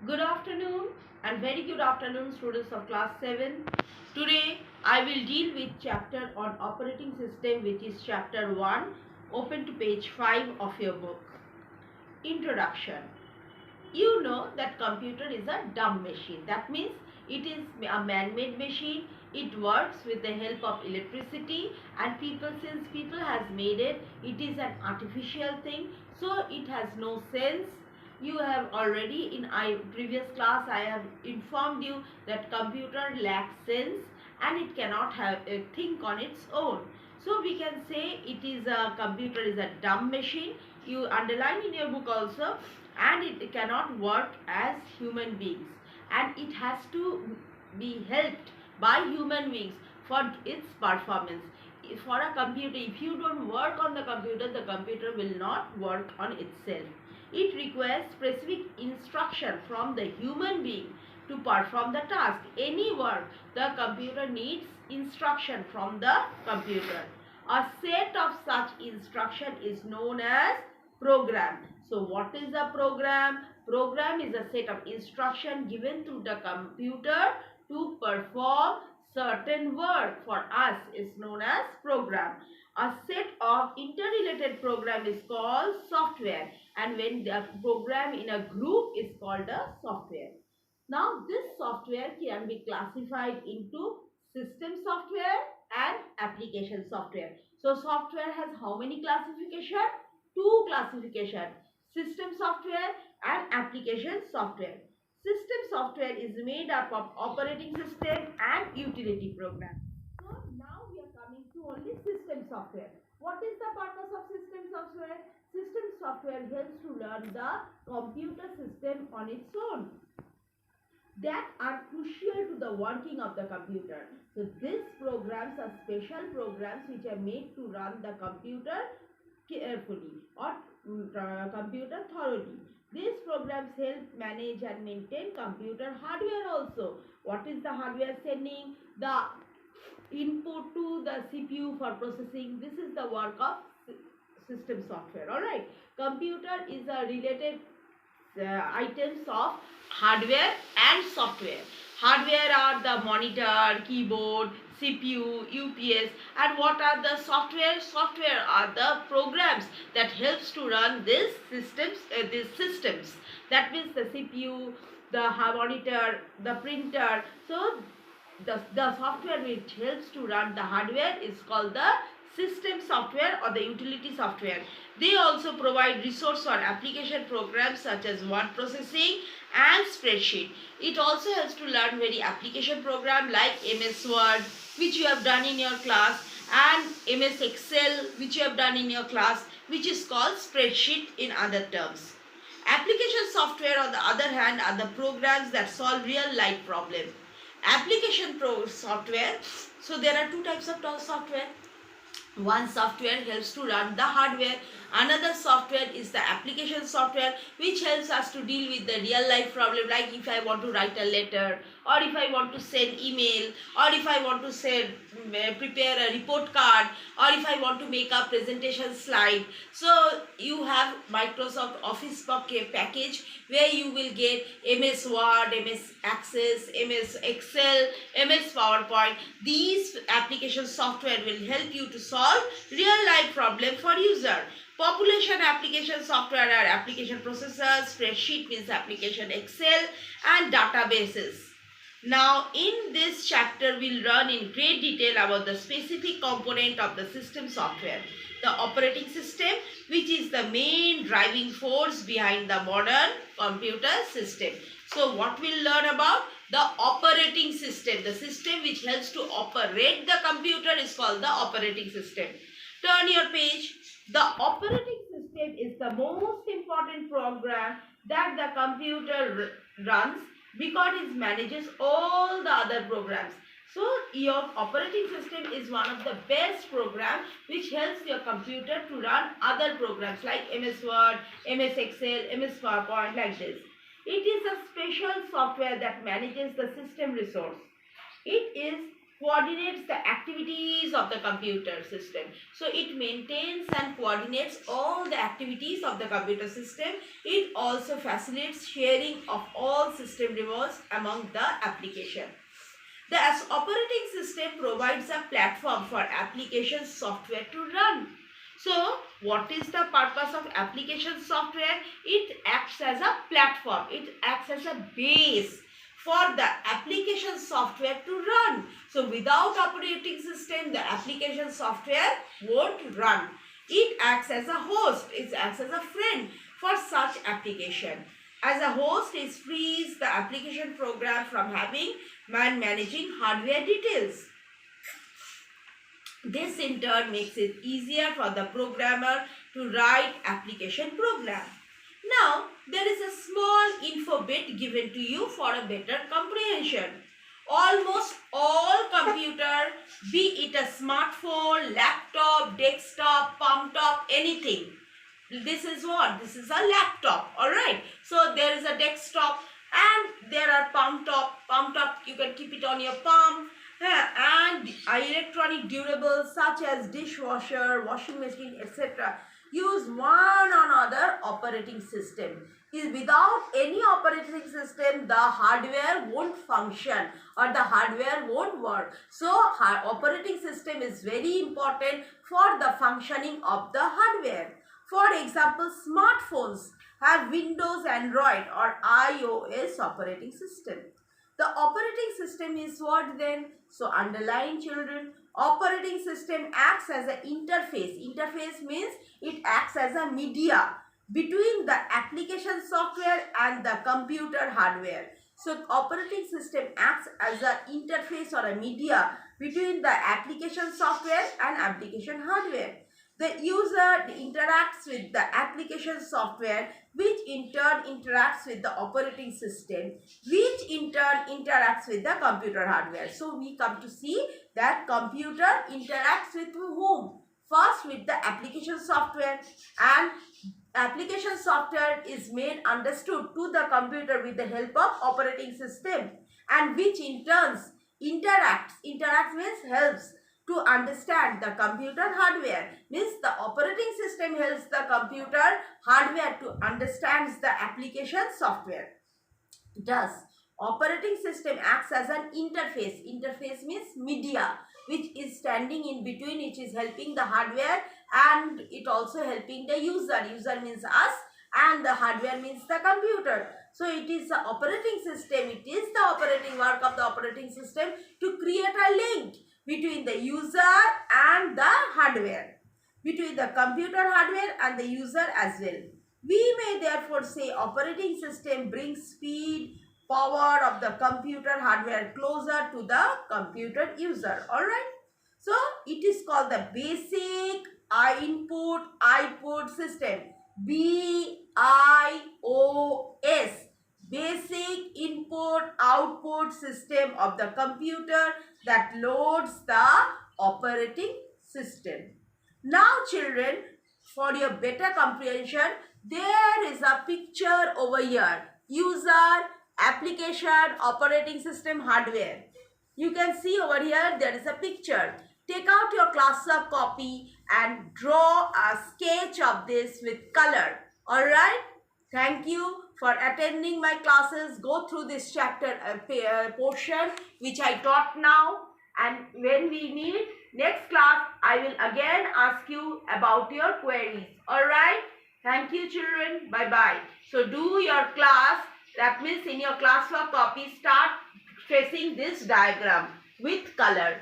Good afternoon and very good afternoon students of class 7. Today I will deal with chapter on operating system, which is chapter 1. Open to page 5 of your book. Introduction. You know that computer is a dumb machine. That means it is a man-made machine. It works with the help of electricity, and since people has made it, it is an artificial thing, so it has no sense. You have already in previous class I have informed you that computer lacks sense and it cannot have a think on its own. So we can say it is a computer is a dumb machine. You underline in your book also, and it cannot work as human beings, and it has to be helped by human beings for its performance. For a computer, if you don't work on the computer will not work on itself. It requires specific instruction from the human being to perform the task. Any work, the computer needs instruction from the computer. A set of such instruction is known as program. So what is a program? Program is a set of instruction given to the computer to perform certain work. For us is known as program. A set of interrelated program is called software, and when the program in a group is called a software. Now this software can be classified into system software and application software. So software has how many classification? Two classification: system software and application software. System software is made up of operating system and utility program. So now we are coming to only system software. What is the purpose of system software? System software helps to run the computer system on its own that are crucial to the working of the computer. So these programs are special programs which are made to run the computer carefully or computer thoroughly. These programs help manage and maintain computer hardware also. What is the hardware sending the input to the CPU for processing? This is the work of system software. Alright. Computer is a related items of hardware and software. Hardware are the monitor, keyboard, CPU, UPS, and what are the software? Software are the programs that helps to run these systems. That means the CPU, the monitor, the printer. So the software which helps to run the hardware is called the system software or the utility software. They also provide resource or application programs such as word processing and spreadsheet. It also helps to learn very application program like MS Word, which you have done in your class, and MS Excel, which you have done in your class, which is called spreadsheet in other terms. Application software on the other hand are the programs that solve real life problems. Application software, so there are two types of software. One software helps to run the hardware. Another software is the application software, which helps us to deal with the real life problem, like if I want to write a letter, or if I want to send email, or if I want to prepare a report card, or if I want to make a presentation slide. So you have Microsoft Office package where you will get MS Word, MS Access, MS Excel, MS PowerPoint. These application software will help you to solve real life problem for user. Population application software are application processors, spreadsheet means application Excel, and databases. Now in this chapter we'll learn in great detail about the specific component of the system software. The operating system, which is the main driving force behind the modern computer system. So what we'll learn about? The operating system. The system which helps to operate the computer is called the operating system. Turn your page. The operating system is the most important program that the computer runs because it manages all the other programs. So your operating system is one of the best programs which helps your computer to run other programs like MS Word, MS Excel, MS PowerPoint, like this. It is a special software that manages the system resource. It is coordinates the activities of the computer system. So it maintains and coordinates all the activities of the computer system. It also facilitates sharing of all system rewards among the application. The operating system provides a platform for application software to run. So, what is the purpose of application software? It acts as a platform. It acts as a base for the application software to run. So, without operating system, the application software won't run. It acts as a host. It acts as a friend for such application. As a host, it frees the application program from having and managing hardware details. This in turn makes it easier for the programmer to write application program. Now, there is a small info bit given to you for a better comprehension. Almost all computer, be it a smartphone, laptop, desktop, palm top, anything. This is what? This is a laptop, alright. So, there is a desktop and there are palm top. Palm top, you can keep it on your palm. And electronic durables such as dishwasher, washing machine, etc. use one another operating system. Without any operating system, the hardware won't function or the hardware won't work. So, operating system is very important for the functioning of the hardware. For example, smartphones have Windows, Android or iOS operating system. The operating system is what then? So, underline children, operating system acts as an interface. Interface means it acts as a media between the application software and the computer hardware. So, operating system acts as an interface or a media between the application software and application hardware. The user interacts with the application software, which in turn interacts with the operating system, which in turn interacts with the computer hardware. So, we come to see that computer interacts with whom? First with the application software, and application software is made understood to the computer with the help of operating system, and which in turn interacts means helps to understand the computer hardware. Means the operating system helps the computer hardware to understand the application software. Thus, operating system acts as an interface. Interface means media, which is standing in between, which is helping the hardware and it also helping the user. User means us and the hardware means the computer. So, it is the operating system. It is the operating work of the operating system to create a link between the user and the hardware, between the computer hardware and the user as well. We may therefore say operating system brings speed, power of the computer hardware closer to the computer user. Alright. So, it is called the basic input-output system. BIOS. Basic input-output system of the computer that loads the operating system. Now children, for your better comprehension, there is a picture over here. User, application, operating system, hardware. You can see over here there is a picture. Take out your class work copy and draw a sketch of this with color. Alright? Thank you for attending my classes. Go through this chapter portion which I taught now, and when we meet next class, I will again ask you about your queries. Alright? Thank you children. Bye-bye. So do your class. That means in your classwork copy, start tracing this diagram with color.